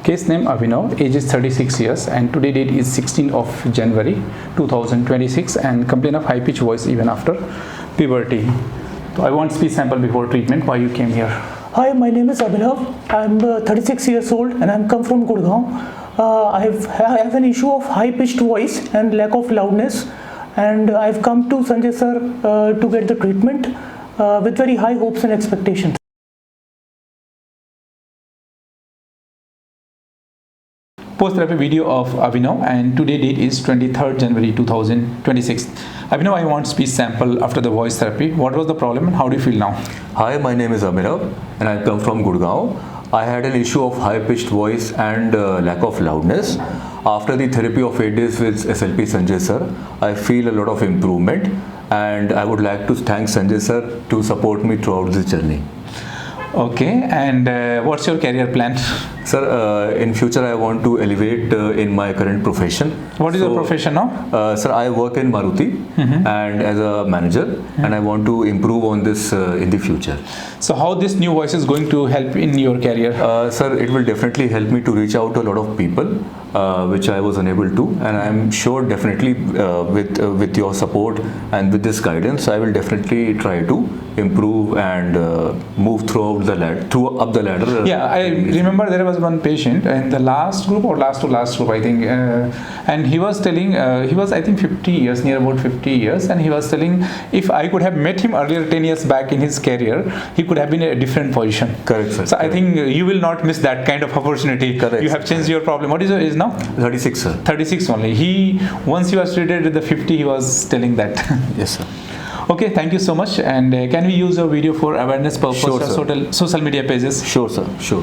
Case name Abhinav, age is 36 years and today date is 16th of January 2026 and complain of high pitch voice even after puberty. So I want speech sample before treatment. Why you came here? Hi, my name is Abhinav. I'm 36 years old and I'm come from Gurgaon. I have an issue of high pitched voice and lack of loudness, and I've come to Sanjay sir to get the treatment with very high hopes and expectations. Post-therapy video of Abhinav, and today date is 23rd January 2026. Abhinav, I want speech sample after the voice therapy. What was the problem and how do you feel now? Hi, my name is Abhinav and I come from Gurgaon. I had an issue of high-pitched voice and lack of loudness. After the therapy of 8 days with SLP Sanjay sir, I feel a lot of improvement, and I would like to thank Sanjay sir to support me throughout this journey. Okay, and what's your career plan? Sir, in future I want to elevate in my current profession. What is your profession now? Sir, I work in Maruti and as a manager, and I want to improve on this in the future. So how this new voice is going to help in your career? Sir, it will definitely help me to reach out to a lot of people, which I was unable to, and I am sure definitely with your support and with this guidance, I will definitely try to improve and move throughout the ladder, up the ladder. Yeah, I remember there was one patient in the last group or last to last group, I think, and he was telling, he was I think 50 years, near about 50 years, and he was telling if I could have met him earlier 10 years back in his career, he could have been in a different position. Correct, sir. So correct. I think you will not miss that kind of opportunity. Correct. You have changed your problem. What is your age now? 36, sir. 36 only. Once he was treated with the 50, he was telling that. Yes, sir. Okay, thank you so much. And can we use your video for awareness purpose or social media pages? Sure, sir. Sure.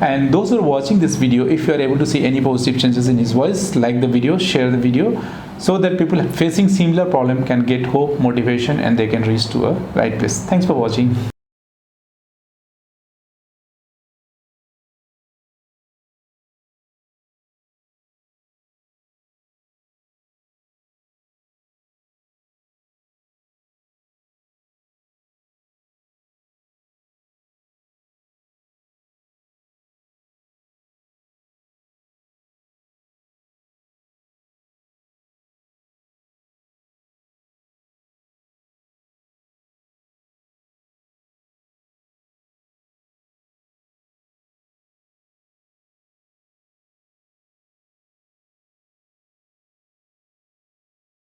And those who are watching this video, if you are able to see any positive changes in his voice, like the video, share the video, so that people facing similar problem can get hope, motivation, and they can reach to a right place. Thanks for watching.